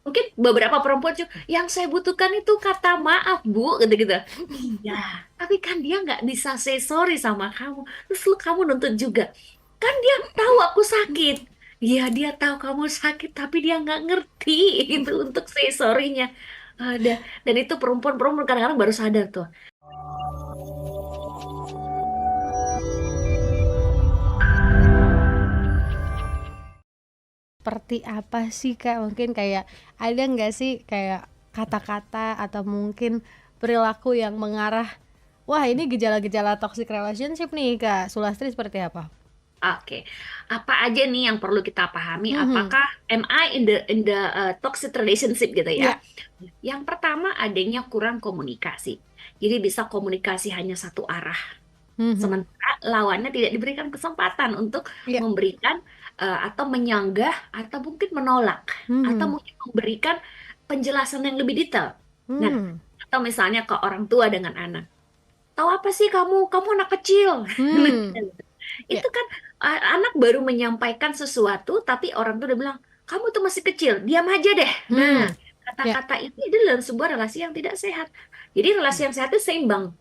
Mungkin beberapa perempuan juga, yang saya butuhkan itu kata maaf, Bu, gitu-gitu. Iya, tapi kan dia nggak bisa say sorry sama kamu. Terus kamu nuntut juga. Kan dia tahu aku sakit. Iya, dia tahu kamu sakit, tapi dia nggak ngerti itu untuk say sorry-nya. Ada. Dan itu perempuan-perempuan kadang-kadang baru sadar tuh. Seperti apa sih Kak? Mungkin kayak ada nggak sih kayak kata-kata atau mungkin perilaku yang mengarah, wah ini gejala-gejala toxic relationship nih Kak Sulastri, seperti apa? Oke, apa aja nih yang perlu kita pahami? Mhm. Apakah am I in the toxic relationship gitu ya? Ya. Yang pertama adanya kurang komunikasi. Jadi bisa komunikasi hanya satu arah. Mhm. Sementara lawannya tidak diberikan kesempatan untuk Ya. memberikan atau menyanggah atau mungkin menolak atau Mhm. mungkin memberikan penjelasan yang lebih detail. Nah, Hmm. atau misalnya ke orang tua dengan anak. Tahu apa sih kamu? Kamu anak kecil. Hmm. Ya. Itu kan anak baru menyampaikan sesuatu, tapi orang tuh udah bilang, kamu tuh masih kecil, diam aja deh. Nah, Hmm. Ya. kata-kata itu dalam sebuah relasi yang tidak sehat. Jadi relasi yang sehat itu seimbang.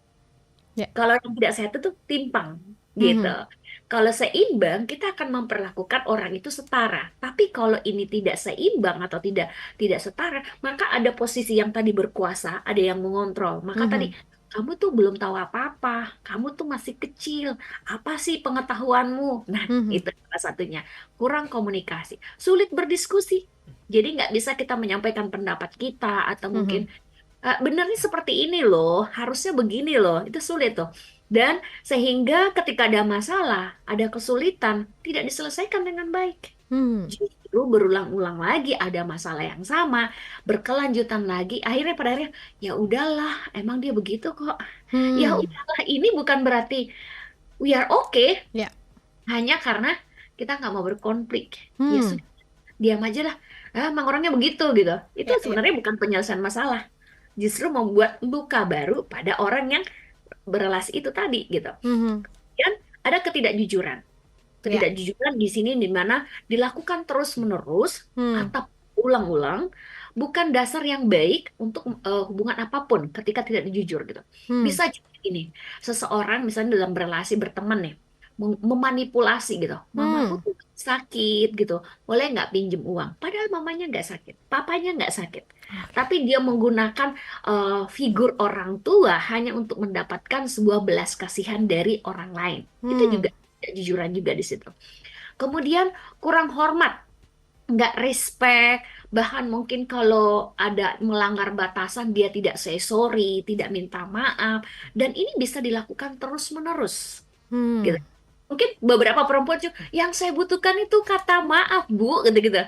Ya. Kalau yang tidak sehat itu timpang, gitu. Mhm. Kalau seimbang, kita akan memperlakukan orang itu setara. Tapi kalau ini tidak seimbang atau tidak tidak setara, maka ada posisi yang tadi berkuasa, ada yang mengontrol. Maka tadi Mhm. kamu tuh belum tahu apa-apa, kamu tuh masih kecil. Apa sih pengetahuanmu? Nah, Mhm. itu salah satunya. Kurang komunikasi, sulit berdiskusi. Jadi nggak bisa kita menyampaikan pendapat kita atau mungkin Mhm. bener nih seperti ini loh, harusnya begini loh, itu sulit tuh. Dan sehingga ketika ada masalah, ada kesulitan, tidak diselesaikan dengan baik. Hmm. Justru berulang-ulang lagi ada masalah yang sama, berkelanjutan lagi, akhirnya pada akhirnya, ya udahlah, emang dia begitu kok. Ya Hmm. udahlah, ini bukan berarti we are okay, Ya. hanya karena kita nggak mau berkonflik. Ya Hmm. sudah, diam aja lah. Ah, emang orangnya begitu gitu. Itu Ya. Ya. sebenarnya bukan penyelesaian masalah, justru membuat luka baru pada orang yang berelasi itu tadi gitu. Mhm. Dan ada ketidakjujuran. Ya. Ketidakjujuran di sini di mana dilakukan terus-menerus Hmm. atau ulang-ulang bukan dasar yang baik untuk hubungan apapun ketika tidak jujur gitu. Hmm. Bisa jadi ini, seseorang misalnya dalam berelasi berteman nih, memanipulasi gitu. Mamaku Hmm. tuh sakit gitu, boleh nggak pinjem uang? Padahal mamanya nggak sakit, papanya nggak sakit. Tapi dia menggunakan figur orang tua hanya untuk mendapatkan sebuah belas kasihan dari orang lain. Itu Hmm. juga kejujuran juga di situ. Kemudian kurang hormat, nggak respect, bahkan mungkin kalau ada melanggar batasan dia tidak say sorry, tidak minta maaf, dan ini bisa dilakukan terus-menerus. Gitu. Hmm. Mungkin beberapa perempuan juga, yang saya butuhkan itu kata maaf, Bu, gitu-gitu.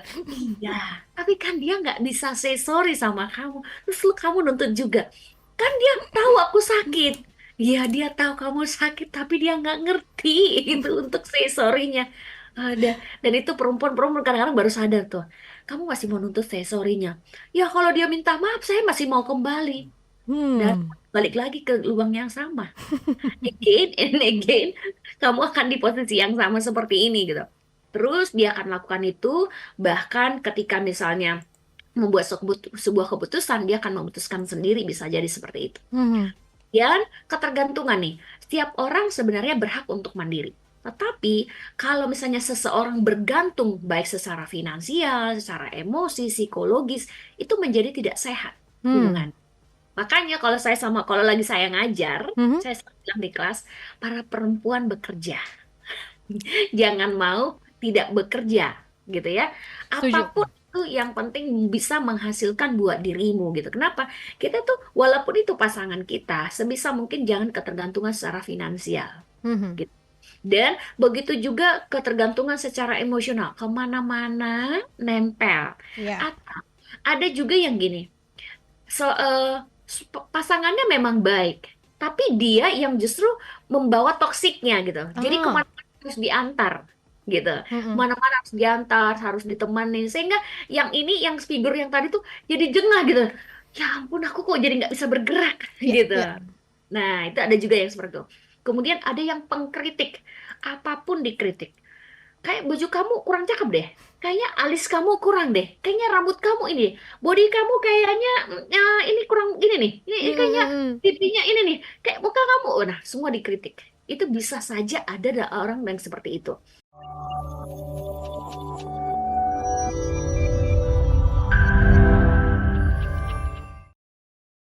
Iya, tapi kan dia nggak bisa say sorry sama kamu. Terus kamu nuntut juga. Kan dia tahu aku sakit. Iya, dia tahu kamu sakit, tapi dia nggak ngerti itu untuk say sorry-nya. Ada. Dan itu perempuan-perempuan kadang-kadang baru sadar tuh. Kamu masih mau nuntut say sorry-nya. Ya, kalau dia minta maaf, saya masih mau kembali. Dan Hmm. balik lagi ke lubang yang sama. Again and again, kamu akan di posisi yang sama seperti ini gitu. Terus dia akan lakukan itu, bahkan ketika misalnya membuat sebuah keputusan, dia akan memutuskan sendiri, bisa jadi seperti itu. Hmm. Dan ketergantungan nih, setiap orang sebenarnya berhak untuk mandiri. Tetapi kalau misalnya seseorang bergantung baik secara finansial, secara emosi, psikologis, itu menjadi tidak sehat Hmm. hubungan. Makanya kalau lagi saya ngajar, Mhm. saya selalu bilang di kelas, para perempuan bekerja. Jangan mau tidak bekerja, gitu ya. Setuju. Apapun itu yang penting bisa menghasilkan buat dirimu gitu. Kenapa? Kita tuh walaupun itu pasangan kita, sebisa mungkin jangan ketergantungan secara finansial. Mhm. Gitu. Dan begitu juga ketergantungan secara emosional. Kemana-mana nempel. Ya. Atau ada juga yang gini, pasangannya memang baik, tapi dia yang justru membawa toksiknya gitu. Jadi Ah. kemana-mana harus diantar gitu, Mhm. kemana-mana harus diantar, harus ditemani, sehingga yang ini, yang figur yang tadi tuh jadi jengah gitu. Ya ampun, aku kok jadi nggak bisa bergerak Ya. gitu. Ya. Nah, itu ada juga yang seperti itu. Kemudian ada yang pengkritik, apapun dikritik. kayak baju kamu kurang cakep deh. Kayaknya alis kamu kurang deh. Kayaknya rambut kamu ini, body kamu kayaknya ini kurang gini nih. Ini Mm, kayaknya mm, mm. pipinya ini nih. Kayak muka kamu, nah semua dikritik. Itu bisa saja ada orang yang seperti itu.